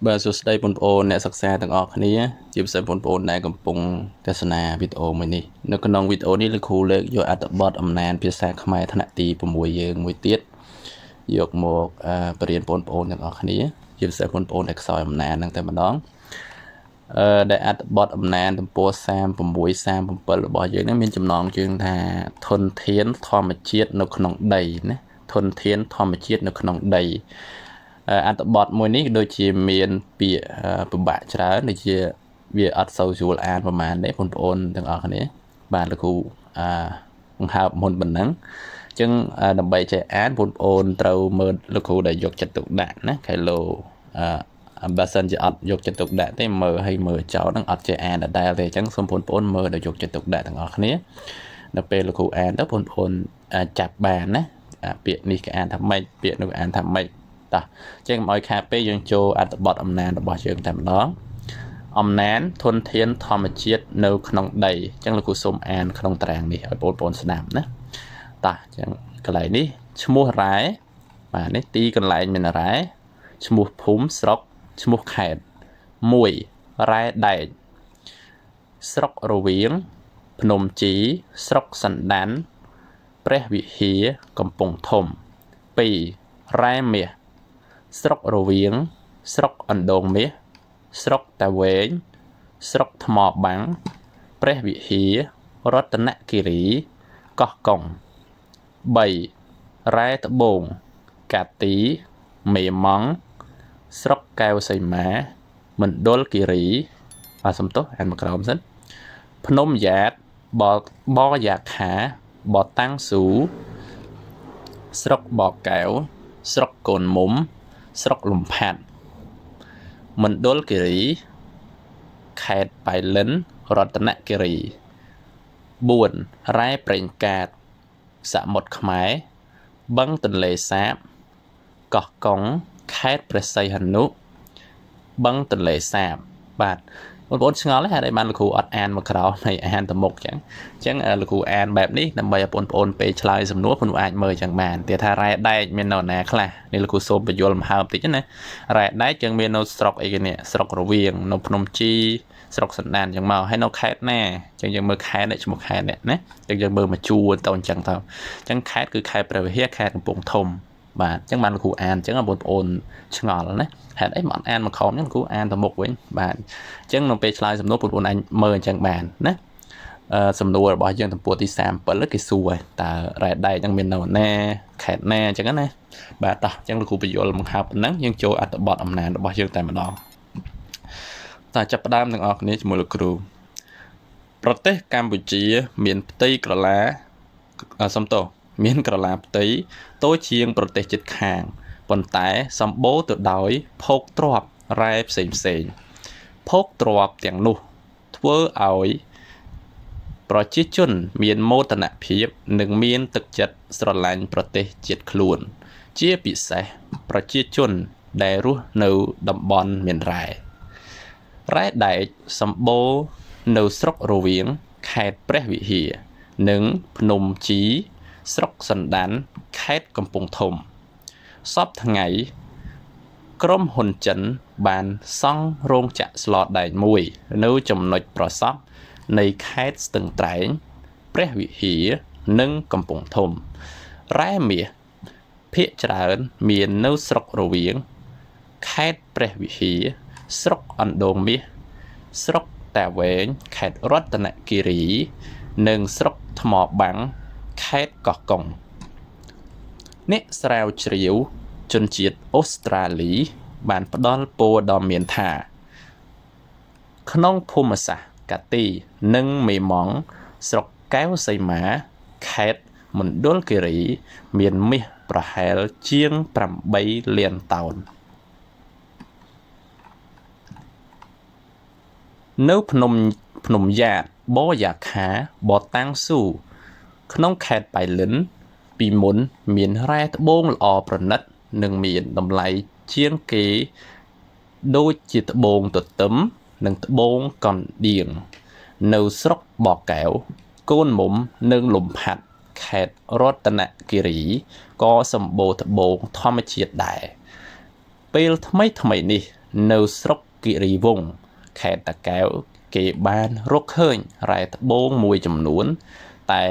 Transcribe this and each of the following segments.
បាទសួស្តីបងប្អូនអ្នកសិក្សាទាំងអស់គ្នាជាពិសេសបងប្អូនដែលកំពុងទស្សនាវីដេអូមួយនេះនៅក្នុងវីដេអូនេះលោកគ្រូលើកយកអត្ថបទអំណានភាសាខ្មែរថ្នាក់ទី6យើងមួយទៀតយកមកបរៀនបងប្អូនទាំងអស់គ្នាជាពិសេសបងប្អូនដែលខ្សោយអំណានហ្នឹងតែម្ដងដែលអត្ថបទអំណានទំព័រ36 37របស់យើងហ្នឹងមានចំណងជើងថាធនធានធម្មជាតិនៅក្នុងដីណាធនធានធម្មជាតិនៅក្នុងដីអត្ថបទមួយនេះដូចជាមានពាក្យពិបាកច្រើនដូចជាវាអត់សូវស្រួលអានប្រហែលទេបងប្អូនទាំងអស់គ្នាបាទលោកគ្រូបង្ហើបមុនប៉ុណ្ណឹងអញ្ចឹងដើម្បីចេះអានបងប្អូនត្រូវមើលលោកគ្រូដែលយកចិត្តទុកដាក់ណាខៃឡូបើសិនជាអត់យកចិត្តទុកដាក់ទេមើលឲ្យមើលចោលហ្នឹងអត់ចេះអានដដែលទេអញ្ចឹងសូមបងប្អូនមើលដោយយកចិត្តទុកដាក់ទាំងអស់គ្នានៅពេលលោកគ្រូអានទៅបងប្អូនចាប់បានណាពាក្យនេះគេអានថាម៉េចពាក្យនោះអានថាម៉េចតោះចឹងកុំឲ្យខាតពេលយើងចូលអត្ថបទអំណានរបស់យើងតែម្ដងអំណានធនធានធម្មជាតិនៅក្នុងដីអញ្ចឹងលោកគ្រូសូមអានក្នុងតារាងនេះឲ្យបងប្អូនស្ដាប់ណាតោះអញ្ចឹងកន្លែងនេះឈ្មោះរ៉ែបាទនេះទីកន្លែងមានរ៉ែឈ្មោះភូមិស្រុកឈ្មោះខេត្ត1រ៉ែដែកស្រុករវៀងភ្នំជីស្រុកសណ្ដានព្រះវិហារកំពង់ធំ2រ៉ែមាសស្រុករវៀងស្រុកអណ្ដូងមាសស្រុកតាវែងស្រុកថ្មបាំងព្រះវិហាររតនគិរីកោះកុង3រ៉ែត្បូងកាទីមេម៉ង់ស្រុកកែវសីមាមណ្ឌលគិរីសំទោសអានមកក្រោមសិនភ្នំយ៉ាតបយ៉ាខាបតាំងស៊ូស្រុកបកែវស្រុកកូនមុំស្រុកលំផាត់មណ្ឌលគិរីខេត្តបៃលិនរតនគិរី4រ៉ែប្រេងកាតសមុទ្រខ្មែរបឹងទន្លេសាបកោះកុងខេត្តព្រះសីហនុបឹងទន្លេសាបបាទបងប្អូនឆ្ងល់ទេហេតុអីបានលោកគ្រូអត់អានមកក្រោមហើយអានទៅមុខអញ្ចឹងលោកគ្រូអានបែបនេះដើម្បីឲ្យបងប្អូនពេលឆ្លើយសំណួរបងប្អូនអាចមើលអញ្ចឹងបានតែថារ៉ែដែកមាននៅណាខ្លះនេះលោកគ្រូសូមបញ្យល់មហើបតិចណារ៉ែដែកចឹងមាននៅស្រុកអីគេនេះស្រុករវៀងនៅភ្នំជីស្រុកសណ្ដានអញ្ចឹងមកហើយនៅខេត្តណាអញ្ចឹងយើងមើលខេត្តនេះឈ្មោះខេត្តនេះណាអញ្ចឹងយើងមើលមកជួរទៅអញ្ចឹងទៅអញ្ចឹងខេត្តគឺខេត្តព្រះវិហារខេត្តកំពង់ធំបាទអញ្ចឹងបានលោកគ្រូអានអញ្ចឹងបងប្អូនឆ្ងល់ណាហេតុអីមិនអត់អានមកខំអញ្ចឹងគ្រូអានទៅមុខវិញបាទអញ្ចឹងនៅពេលឆ្លើយសំណួរបងប្អូនអាចមើលអញ្ចឹងបានណាសំណួររបស់យើងទំព័រទី37គេសួរតើរ៉ែដែកហ្នឹងមាននៅណាខេត្តណាអញ្ចឹងណាបាទតោះអញ្ចឹងលោកគ្រូបញ្យល់បង្ហើបប៉ុណ្ណឹងយើងចូលអត្ថបទអំណានរបស់យើងតែម្ដងតើចាប់ផ្ដើមទាំងអស់គ្នាជាមួយលោកគ្រូប្រទេសកម្ពុជាមានផ្ទៃក្រឡាសំទោសមានក្រឡាផ្ទៃតូចជាងប្រទេសជិតខាងប៉ុន្តែសម្បូរទៅដោយភោគទ្រព្យរ៉ែផ្សេងភោគទ្រព្យទាំងនោះធ្វើឲ្យប្រជាជនមានមោទនភាពនិងមានទឹកចិត្តស្រឡាញ់ប្រទេសជាតិខ្លួនជាពិសេសប្រជាជនដែលរស់នៅតំបន់មានរ៉ែដែកសម្បូរនៅស្រុករវៀងខេត្តព្រះវិហារនិងភ្នំជីស្រុកសណ្ដានខេត្តកំពង់ធំសពថ្ងៃក្រុមហ៊ុនចិនបានសង់រោងចក្រស្លដែកមួយនៅចំណុចប្រសព្វនៃខេត្តស្ទឹងត្រែងព្រះវិហារនិងកំពង់ធំរ៉ែមាសភាគច្រើនមាននៅស្រុករវៀងខេត្តព្រះវិហារស្រុកអណ្ដូងមាសស្រុកតាវែងខេត្តរតនគិរីនិងស្រុកថ្មបាំងខេត្តកោះកុងអ្នកស្រាវជ្រាវជនជាតិអូស្ត្រាលីបានផ្ដល់ពោលដ៏មានថាក្នុងភូមិសាស្ត្រកាទីនិងមេម៉ង់ស្រុកកែវសីមាខេត្តមណ្ឌលគិរីមានមាសប្រហែលជាង8លានតោននៅភ្នំយ៉ាតបយ៉ាខាបតាំងស៊ូក្នុងខេត្តបៃលិនពីមុនមានរ៉ែត្បូងល្អប្រណិតនិងមានតម្លៃជាងគេដូចជាត្បូងទទឹមនិងត្បូងកណ្ដៀងនៅស្រុកបកែវកូនមុំនិងលំផាត់ខេត្តរតនគិរីក៏សម្បូរត្បូងធម្មជាតិដែរពេលថ្មីនេះ នៅស្រុកគិរីវង្សខេត្តតាកែវគេបានរកឃើញរ៉ែត្បូងមួយចំនួនតែ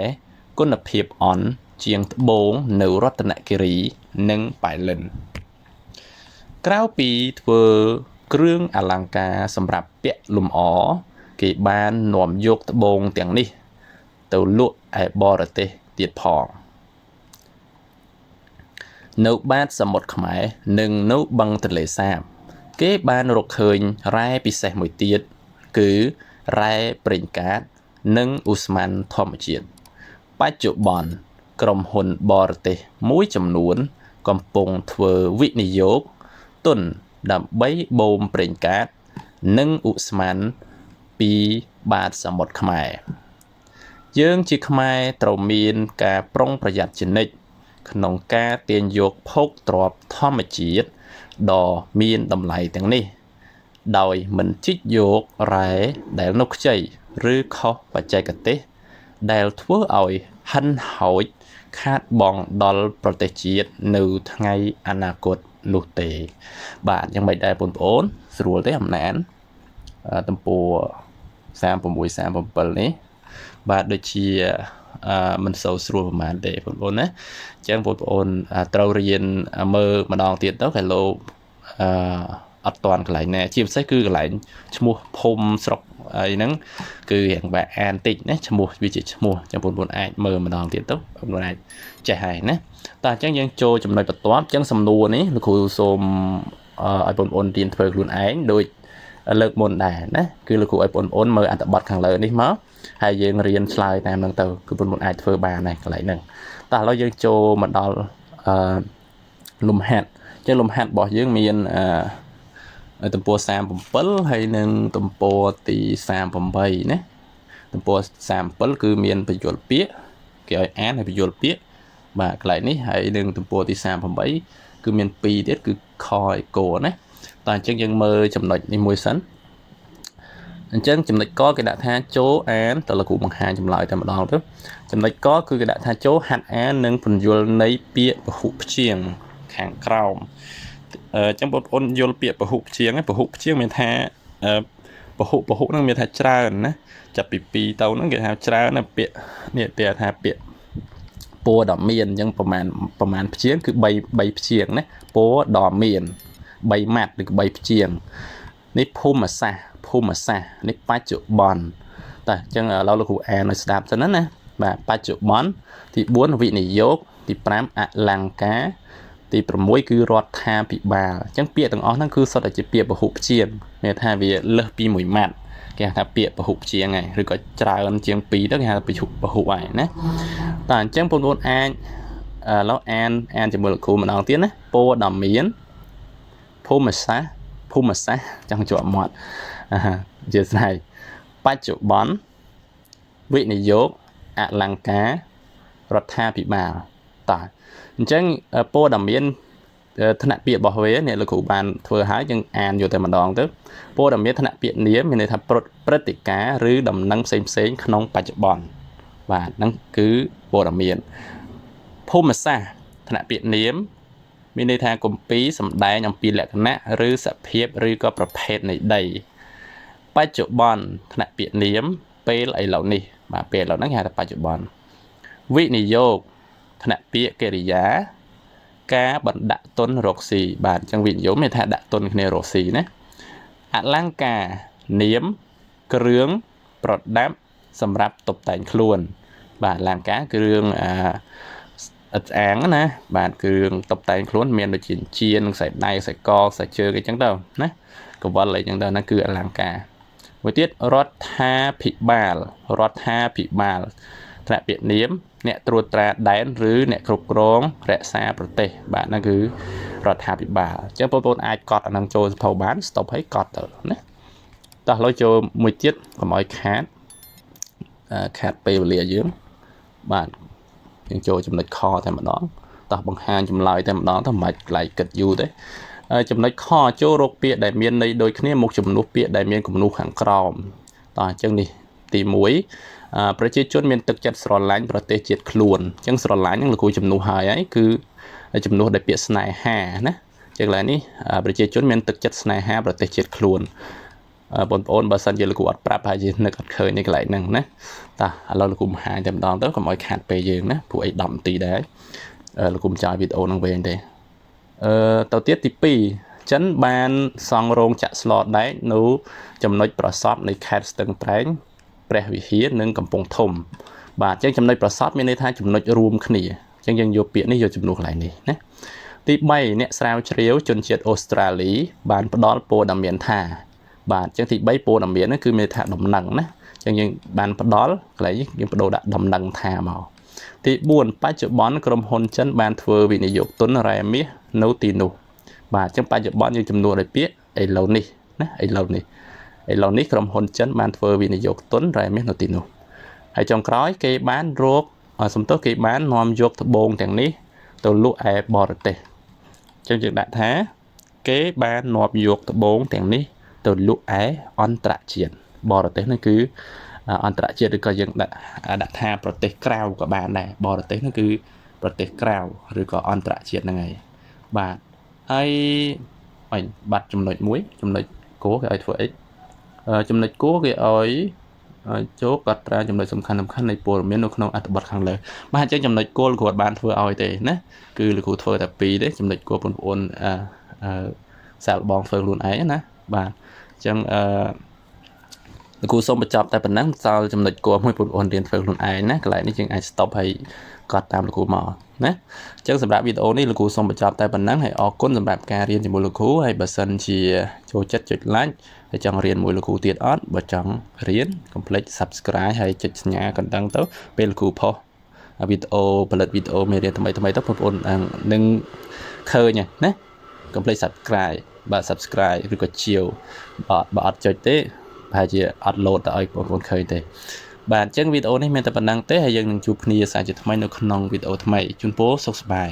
គុណភាពអន់ជាងត្បូងនៅរតនគិរីនិងប៉ៃលិនក្រៅពីធ្វើគ្រឿងអលង្ការសម្រាប់ពាក់លម្អគេបាននាំយកត្បូងទាំងនេះទៅលក់ឯបរទេសទៀតផងនៅបាតសមុទ្រខ្មែរនិងនៅបឹងទន្លេសាបគេបានរកឃើញរ៉ែពិសេសមួយទៀតគឺរ៉ែប្រេងកាតនិងឧស្ម័នធម្មជាតិបច្ចុប្បន្នក្រុមហ៊ុនបរទេសមួយចំនួនកំពុងធ្វើវិនិយោគទុនដើម្បីបូមប្រេងកាតនិងឧស្ម័នពីបាតសមុទ្រខ្មែរយើងជាខ្មែរត្រូវមានការប្រុងប្រយ័ត្នជានិច្ចក្នុងការទាញយកភោគទ្រព្យធម្មជាតិដ៏មានតម្លៃទាំងនេះដោយមិនជីកយករ៉ែដែលនៅខ្ចីឬខុសបច្ចេកទេសដែលធ្វើឲ្យហិនហោចខាតបង់ដល់ប្រទេសជាតិនៅថ្ងៃអនាគតនោះទេបាទយ៉ាងម៉េចដែរបងប្អូនស្រួលទេអំណានទំព័រ36 37នេះបាទដូចជាមិនសូវស្រួលប្រហែលទេបងប្អូនណាអញ្ចឹងបងប្អូនត្រូវរៀនមើលម្ដងទៀតទៅគេលោកអត់តាន់កន្លែងណាជាពិសេសគឺកន្លែងឈ្មោះភូមិស្រុកអីហ្នឹងគឺរៀងបែបអានតិចណាឈ្មោះវាជាឈ្មោះអញ្ចឹងបងប្អូនអាចមើលម្ដងទៀតទៅបងប្អូនអាចចេះហើយណាតោះអញ្ចឹងយើងចូលចំណុចបន្ទាប់អញ្ចឹងសំណួរនេះលោកគ្រូសូមឲ្យបងប្អូនរៀនធ្វើខ្លួនឯងដូចលើកមុនដែរណាគឺលោកគ្រូឲ្យបងប្អូនមើលអត្ថបទខាងលើនេះមកហើយយើងរៀនឆ្លើយតាមហ្នឹងទៅគឺបងប្អូនអាចធ្វើបានដែរកន្លែងហ្នឹងតោះឥឡូវយើងចូលមកដល់លំហាត់អញ្ចឹងលំហាត់របស់យើងមានទំព័រ37ហើយនិងទំព័រទី38ណាទំព័រ37គឺមានបញ្យលពាក្យគេឲ្យអានហើយបញ្យលពាក្យបាទកន្លែងនេះហើយនឹងទំព័រទី38គឺមាន2ទៀតគឺខឯកូណាតោះអញ្ចឹងយើងមើលចំណុចនេះមួយសិនអញ្ចឹងចំណុចកគេដាក់ថាចូលអានតើលោកគ្រូបង្ហាញចម្លើយតែម្ដងទៅចំណុចកគឺគេដាក់ថាចូលហាត់អាននិងពន្យល់នៃពាក្យពហុព្យាង្គខាងក្រោមអញ្ចឹងបងប្អូនយល់ពាក្យពហុព្យាង្គពហុព្យាង្គមានថាពហុហ្នឹងមានថាច្រើនណាចាប់ពី2ទៅហ្នឹងគេថាច្រើនណាពាក្យនេះគេថាពាក្យពណ៌ដ៏មានអញ្ចឹងប្រមាណព្យាង្គគឺ3ព្យាង្គណាពណ៌ដ៏មាន3ម៉ាត់ឬ3ព្យាង្គនេះភូមិសាស្ត្រនេះបច្ចុប្បន្នតើអញ្ចឹងឥឡូវលោកគ្រូអានឲ្យស្ដាប់សិនណាបាទបច្ចុប្បន្នទី4វិនិយោគទី5អលង្ការទី6គឺរដ្ឋាភិបាលអញ្ចឹងពាក្យទាំងអស់ហ្នឹងគឺសុទ្ធតែជាពាក្យពហុព្យាង្គមានថាវាលើសពី1ម៉ាត់គេហៅថាពាក្យពហុព្យាង្គហើយឬក៏ច្រើនជាង2ទៅគេហៅថាពហុហើយណាតើអញ្ចឹងបងប្អូនអាចឥឡូវអានជាមួយលោកគ្រូម្ដងទៀតណាពណ៌ដ៏មានភូមិសាស្ត្រចង់ជាប់មាត់ជាស្អីបច្ចុប្បន្នវិនិយោគអលង្ការរដ្ឋាភិបាលតើអញ្ចឹងពណ៌ដ៏មានថ្នាក់ពាក្យរបស់វាអ្នកលោកគ្រូបានធ្វើហើយយើងអានយកតែម្ដងទៅពណ៌ដ៏មានថ្នាក់ពាក្យនាមមានន័យថាព្រឹត្តិការណ៍ឬដំណឹងផ្សេងក្នុងបច្ចុប្បន្នបាទហ្នឹងគឺពណ៌ដ៏មានភូមិសាស្ត្រថ្នាក់ពាក្យនាមមានន័យថាគម្ពីរសម្ដែងអំពីលក្ខណៈឬសភាពឬក៏ប្រភេទនៃដីបច្ចុប្បន្នថ្នាក់ពាក្យនាមពេលឥឡូវនេះបាទពេលឥឡូវហ្នឹងគេហៅថាបច្ចុប្បន្នវិនិយោគថ្នាក់ពាក្យកិរិយាការបណ្ដាក់ទុនរកស៊ីបាទអញ្ចឹងវិនិយោគមានថាដាក់ទុនគ្នារកស៊ីណាអលង្ការនាមគ្រឿងប្រដាប់សម្រាប់តុបតែងខ្លួនបាទអលង្ការគ្រឿងអាងណាបាទគ្រឿងតុបតែងខ្លួនមានដូចជាជាងខ្សែដៃខ្សែកខ្សែជើងអីចឹងទៅណាកវលអីចឹងទៅហ្នឹងគឺអលង្ការមួយទៀតរដ្ឋាភិបាលថ្នាក់ពាក្យនាមអ្នកត្រួតត្រាដែនឬអ្នកគ្រប់គ្រងរក្សាប្រទេសបាទហ្នឹងគឺរដ្ឋាភិបាលអញ្ចឹងបងប្អូនអាចកត់អាហ្នឹងចូលសភៅបាន stop ហើយកត់ទៅណាតោះឥឡូវចូលមួយទៀតកុំឲ្យខាតពេលវេលាយើងបាទយើងចូលចំណុចខតែម្ដងតោះបង្ហាញចម្លើយតែម្ដងទៅមិនបាច់កន្លែងគិតយូរទេចំណុចខចូលរកពាក្យដែលមានន័យដូចគ្នាមុខជំនួសពាក្យដែលមានគំនូសខាងក្រោមតោះអញ្ចឹងនេះទី1ប្រជាជនមានទឹកចិត្តស្រឡាញ់ប្រទេសជាតិខ្លួនអញ្ចឹងស្រឡាញ់ហ្នឹងលោកគ្រូជំនួសហើយគឺជំនួសដោយពាក្យស្នេហាណា ចឹងឡើយនេះប្រជាជនមានទឹកចិត្តស្នេហាប្រទេសជាតិខ្លួនបងប្អូនបើសិនជាលោកគ្រូអត់ប្រាប់ហើយជានឹកអត់ឃើញនៅកន្លែងហ្នឹងណាតោះឥឡូវលោកគ្រូបង្ហាញតែម្ដងទៅកុំឲ្យខាតពេលយើងណាព្រោះអី10នាទីដែរលោកគ្រូចោលវីដេអូហ្នឹងវែងទេទៅទៀតទី2ចិនបានសង់រោងចក្រស្លដែកនៅចំណុចប្រសពនៃខេត្តស្ទឹងត្រែងព្រះវិហារនិងកំពង់ធំបាទអញ្ចឹងចំណុចប្រសពមានន័យថាចំណុចរួមគ្នាអញ្ចឹងយើងយកពាក្យនេះយកជំនួសកន្លែងនេះណាទី3អ្នកស្រាវជ្រាវជនជាតិអូស្ត្រាលីបានផ្ដល់ព័ត៌មានថាបាទអញ្ចឹងទី3ព័ត៌មានហ្នឹងគឺមានថាដំណឹងណាអញ្ចឹងយើងបានផ្ដល់កន្លែងនេះយើងបដូរដាក់ដំណឹងថាមកទី4បច្ចុប្បន្នក្រុមហ៊ុនចិនបានធ្វើវិនិយោគទុនរ៉ែមាសនៅទីនោះបាទអញ្ចឹងបច្ចុប្បន្នយើងចំនួនដោយពាក្យឥឡូវនេះណាឥឡូវនេះក្រុមហ៊ុនចិនបានធ្វើវិនិយោគទុនរ៉ែមាសនៅទីនោះហើយចុងក្រោយគេបានគេបាននាំយកត្បូងទាំងនេះទៅលក់ឯបរទេសអញ្ចឹងយើងដាក់ថាគេបាននាំយកត្បូងទាំងនេះទៅលក់ឯអន្តរជាតិបរទេសហ្នឹងគឺអន្តរជាតិឬក៏យើងដាក់ថាប្រទេសក្រៅក៏បានដែរបរទេសហ្នឹងគឺប្រទេសក្រៅឬក៏អន្តរជាតិហ្នឹងហើយបាទហើយបាត់ចំណុចមួយចំណុចគោគេឲ្យធ្វើអីចំណុចគោគេឲ្យចូលកត់ត្រាចំណុចសំខាន់នៃព័ត៌មាននៅក្នុងអត្ថបទខាងលើបាទអញ្ចឹងចំណុចគោលគ្រូអត់បានធ្វើឲ្យទេណាគឺលោកគ្រូធ្វើតែ2ទេចំណុចគោលបងប្អូនសាកល្បងធ្វើខ្លួនឯងណាបាទអញ្ចឹងលោកគ្រូសូមបញ្ចប់តែប៉ុណ្ណឹងសល់ចំណុចគោលមួយបងប្អូនរៀនធ្វើខ្លួនឯងណាកន្លែងនេះយើងអាច stop ហើយកត់តាមលោកគ្រូមកណាអញ្ចឹងសម្រាប់វីដេអូនេះលោកគ្រូសូមបញ្ចប់តែប៉ុណ្ណឹងហើយអរគុណសម្រាប់ការរៀនជាមួយលោកគ្រូហើយបើសិនជាចូលចិត្តចុច like ហើយចង់រៀនមួយលោកគ្រូទៀតអត់បើចង់រៀនកុំភ្លេច subscribe ហើយចុចសញ្ញាកណ្ដឹងទៅពេលលោកគ្រូផុសវីដេអូផលិតវីដេអូមេរៀនថ្មីទៅបងប្អូននឹងឃើញណាកុំភ្លេច subscribe បាទ subscribe ឬក៏ជាវបើអត់ចុចទេប្រហែលជាអត់ load ទៅឲ្យបងប្អូនឃើញទេបាទអញ្ចឹងវីដេអូនេះមានតែប៉ុណ្្នឹងទេហើយយើងនឹងជួបគ្នាសាជាថ្មីនៅក្នុងវីដេអូថ្មីជូនពរសុខសប្បាយ